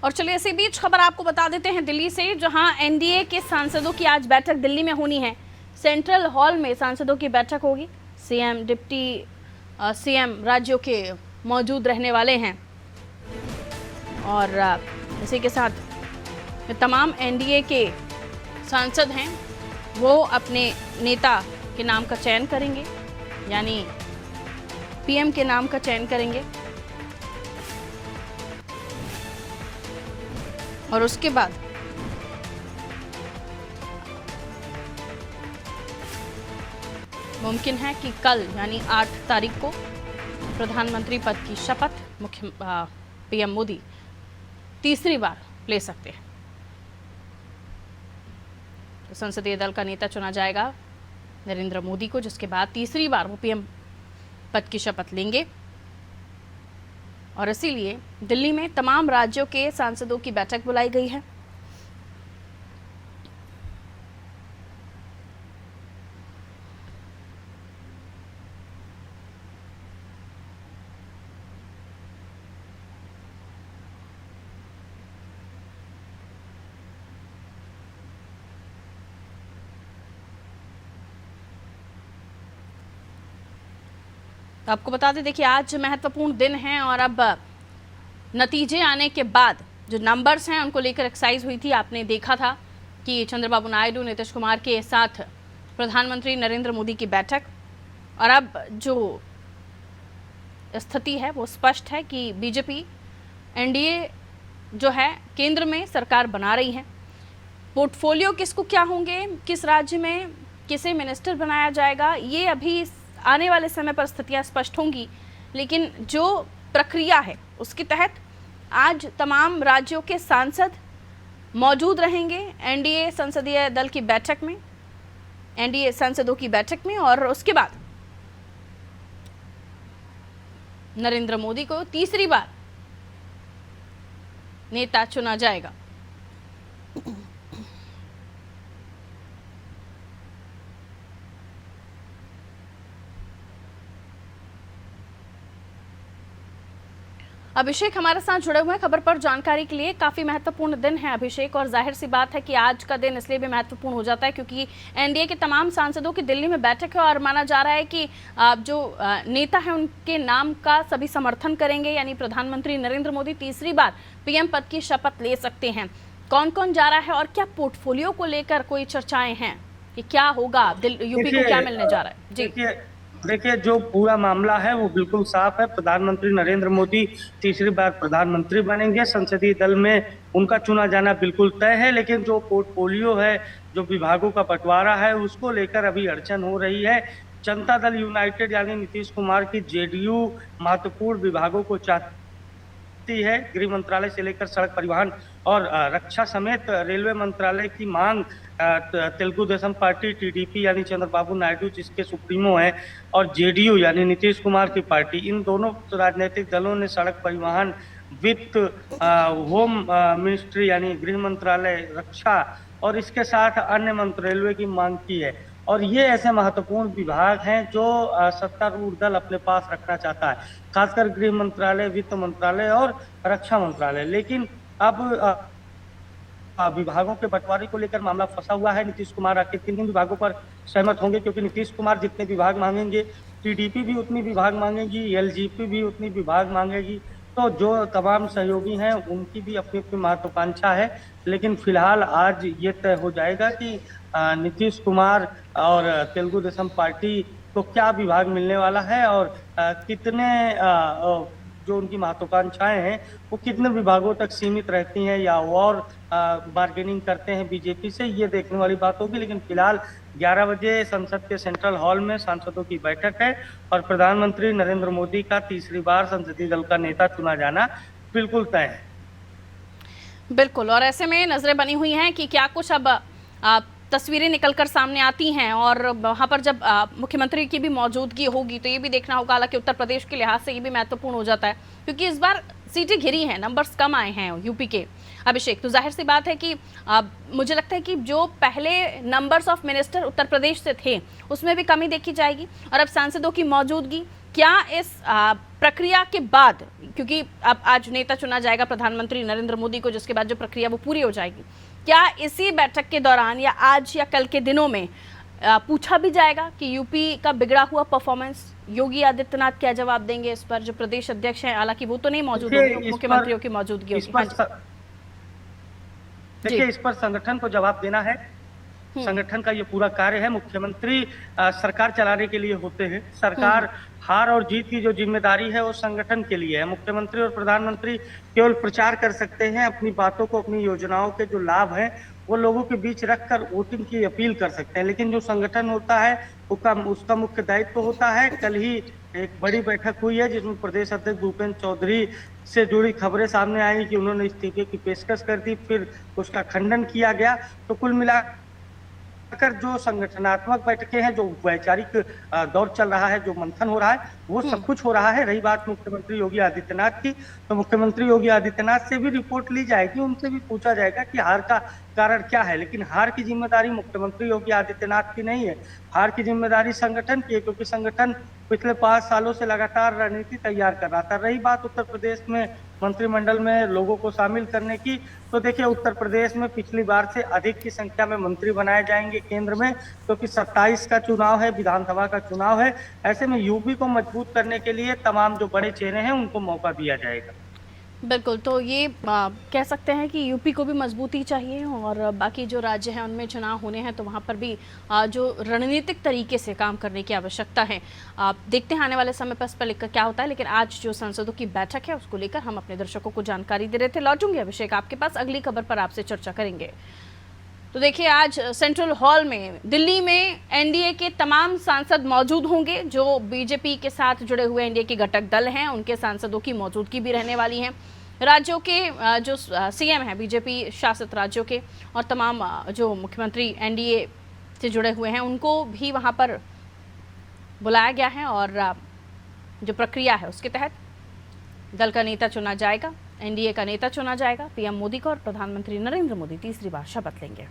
और चलिए इसी बीच खबर आपको बता देते हैं दिल्ली से, जहां एनडीए के सांसदों की आज बैठक दिल्ली में होनी है। सेंट्रल हॉल में सांसदों की बैठक होगी। सीएम, डिप्टी सीएम राज्यों के मौजूद रहने वाले हैं और इसी के साथ तमाम एनडीए के सांसद हैं वो अपने नेता के नाम का चयन करेंगे, यानी पीएम के नाम का चयन करेंगे और उसके बाद मुमकिन है कि कल यानी 8 तारीख को प्रधानमंत्री पद की शपथ पीएम मोदी तीसरी बार ले सकते हैं। तो संसदीय दल का नेता चुना जाएगा नरेंद्र मोदी को, जिसके बाद तीसरी बार वो पीएम पद की शपथ लेंगे और इसीलिए दिल्ली में तमाम राज्यों के सांसदों की बैठक बुलाई गई है। तो आपको बता दें, देखिए आज महत्वपूर्ण दिन है और अब नतीजे आने के बाद जो नंबर्स हैं उनको लेकर एक्सरसाइज हुई थी। आपने देखा था कि चंद्रबाबू नायडू, नीतीश कुमार के साथ प्रधानमंत्री नरेंद्र मोदी की बैठक, और अब जो स्थिति है वो स्पष्ट है कि बीजेपी एनडीए जो है केंद्र में सरकार बना रही है। पोर्टफोलियो किसको क्या होंगे, किस राज्य में किसे मिनिस्टर बनाया जाएगा, ये अभी आने वाले समय पर स्थितियां स्पष्ट होंगी, लेकिन जो प्रक्रिया है उसके तहत आज तमाम राज्यों के सांसद मौजूद रहेंगे एनडीए संसदीय दल की बैठक में, एनडीए सांसदों की बैठक में, और उसके बाद नरेंद्र मोदी को तीसरी बार नेता चुना जाएगा। अभिषेक हमारे साथ जुड़े हुए हैं खबर पर जानकारी के लिए। काफी महत्वपूर्ण दिन है अभिषेक, और जाहिर सी बात है कि आज का दिन इसलिए भी महत्वपूर्ण हो जाता है क्योंकि एनडीए के तमाम सांसदों की दिल्ली में बैठक है और माना जा रहा है कि जो नेता है उनके नाम का सभी समर्थन करेंगे, यानी प्रधानमंत्री नरेंद्र मोदी तीसरी बार पीएम पद की शपथ ले सकते हैं। कौन कौन जा रहा है और क्या पोर्टफोलियो को लेकर कोई चर्चाएं हैं कि क्या होगा, यूपी को क्या मिलने जा रहा है? जी देखिए, जो पूरा मामला है वो बिल्कुल साफ है। प्रधानमंत्री नरेंद्र मोदी तीसरी बार प्रधानमंत्री बनेंगे। संसदीय दल में उनका चुना जाना बिल्कुल तय है, लेकिन जो पोर्टफोलियो है, जो विभागों का बंटवारा है, उसको लेकर अभी अड़चन हो रही है। जनता दल यूनाइटेड यानी नीतीश कुमार की जेडीयू महत्वपूर्ण विभागों को चाहती है। गृह मंत्रालय से लेकर सड़क परिवहन और रक्षा समेत रेलवे मंत्रालय की मांग तेलुगु देशम पार्टी टीडीपी यानी चंद्रबाबू नायडू जिसके सुप्रीमो हैं, और जेडीयू यानी नीतीश कुमार की पार्टी, इन दोनों राजनीतिक दलों ने सड़क परिवहन, वित्त, होम मिनिस्ट्री यानी गृह मंत्रालय, रक्षा और इसके साथ अन्य मंत्रालयों की मांग की है। और ये ऐसे महत्वपूर्ण विभाग हैं जो सत्तारूढ़ दल अपने पास रखना चाहता है, खासकर गृह मंत्रालय, वित्त मंत्रालय और रक्षा मंत्रालय। लेकिन अब विभागों के बंटवारे को लेकर मामला फंसा हुआ है। नीतीश कुमार आखिर किन विभागों पर सहमत होंगे, क्योंकि नीतीश कुमार जितने विभाग मांगेंगे, टीडीपी भी उतनी विभाग मांगेगी, एलजेपी भी उतनी विभाग मांगेगी। तो जो तमाम सहयोगी हैं उनकी भी अपनी अपनी महत्वाकांक्षा है। लेकिन फिलहाल आज ये तय हो जाएगा कि नीतीश कुमार और तेलुगु देशम पार्टी को क्या विभाग मिलने वाला है और कितने जो उनकी महत्वाकांक्षाएं हैं वो कितने विभागों तक सीमित रहती हैं या और बार्गेनिंग करते हैं बीजेपी से, ये देखने वाली बात होगी। लेकिन फिलहाल 11 बजे संसद के सेंट्रल हॉल में सांसदों की बैठक है और प्रधानमंत्री नरेंद्र मोदी का तीसरी बार संसदीय दल का नेता चुना जाना बिल्कुल तय है। बिल्कुल, और ऐसे में नजरें बनी हुई हैं कि क्या कुछ अब तस्वीरें निकलकर सामने आती हैं और वहाँ पर जब मुख्यमंत्री की भी मौजूदगी होगी तो ये भी देखना होगा। हालांकि उत्तर प्रदेश के लिहाज से ये भी महत्वपूर्ण हो जाता है क्योंकि इस बार सीटें घिरी हैं, नंबर्स कम आए हैं यूपी के। अभिषेक, तो जाहिर सी बात है कि मुझे लगता है कि जो पहले numbers of minister Uttar Pradesh से थे उसमें भी कमी देखी जाएगी और अब सांसदों की मौजूदगी, क्या इस प्रक्रिया के बाद, क्योंकि अब आज नेता चुना जाएगा प्रधानमंत्री नरेंद्र मोदी को, जिसके बाद जो प्रक्रिया वो पूरी हो जाएगी, क्या इसी बैठक के दौरान या आज या कल के दिनों में पूछा भी जाएगा कि यूपी का बिगड़ा हुआ परफॉर्मेंस, योगी आदित्यनाथ क्या जवाब देंगे इस पर? जो प्रदेश अध्यक्ष हैं, हालांकि वो तो नहीं मौजूद होंगे, मुख्यमंत्रियों की मौजूदगी होगी। देखिए, इस पर संगठन को जवाब देना है। संगठन का ये पूरा कार्य है। मुख्यमंत्री सरकार चलाने के लिए होते हैं। सरकार हार और जीत की जो जिम्मेदारी है वो संगठन के लिए है। मुख्यमंत्री और प्रधानमंत्री केवल प्रचार कर सकते हैं, अपनी बातों को, अपनी योजनाओं के जो लाभ हैं वो लोगों के बीच रखकर वोटिंग की अपील कर सकते हैं। लेकिन जो संगठन होता है उसका मुख्य दायित्व होता है। कल ही एक बड़ी बैठक हुई है जिसमें प्रदेश अध्यक्ष भूपेंद्र चौधरी से जुड़ी खबरें सामने आई कि उन्होंने इस्तीफे की पेशकश कर दी, फिर उसका खंडन किया गया। तो कुल मिलाकर जो संगठनात्मक बैठकें हैं, जो वैचारिक दौर चल रहा है, जो मंथन हो रहा है, वो सब कुछ हो रहा है। रही बात मुख्यमंत्री योगी आदित्यनाथ की, तो मुख्यमंत्री योगी आदित्यनाथ से भी रिपोर्ट ली जाएगी, उनसे भी पूछा जाएगा कि हार का कारण क्या है। लेकिन हार की जिम्मेदारी मुख्यमंत्री योगी आदित्यनाथ की नहीं है, हार की जिम्मेदारी संगठन की है, क्योंकि संगठन पिछले 5 सालों से लगातार रणनीति तैयार कर रहा था। रही बात उत्तर प्रदेश में मंत्रिमंडल में लोगों को शामिल करने की, तो देखिए उत्तर प्रदेश में पिछली बार से अधिक की संख्या में मंत्री बनाए जाएंगे केंद्र में, क्योंकि 27 का चुनाव है, विधानसभा का चुनाव है। ऐसे में यूपी को मजबूत करने के लिए तमाम जो बड़े चेहरे हैं उनको मौका दिया जाएगा। बिल्कुल, तो ये कह सकते हैं कि यूपी को भी मजबूती चाहिए और बाकी जो राज्य हैं उनमें चुनाव होने हैं, तो वहाँ पर भी जो रणनीतिक तरीके से काम करने की आवश्यकता है। देखते हैं आने वाले समय पर इस पर लेकर क्या होता है। लेकिन आज जो सांसदों की बैठक है उसको लेकर हम अपने दर्शकों को जानकारी दे रहे थे। लौटूंगे अभिषेक आपके पास, अगली खबर पर आपसे चर्चा करेंगे। तो देखिए, आज सेंट्रल हॉल में दिल्ली में एनडीए के तमाम सांसद मौजूद होंगे। जो बीजेपी के साथ जुड़े हुए एनडीए के घटक दल हैं उनके सांसदों की मौजूदगी भी रहने वाली है। राज्यों के जो सीएम हैं बीजेपी शासित राज्यों के, और तमाम जो मुख्यमंत्री एनडीए से जुड़े हुए हैं उनको भी वहां पर बुलाया गया है। और जो प्रक्रिया है उसके तहत दल का नेता चुना जाएगा, एनडीए का नेता चुना जाएगा। पीएम मोदी को और प्रधानमंत्री नरेंद्र मोदी तीसरी बार शपथ लेंगे।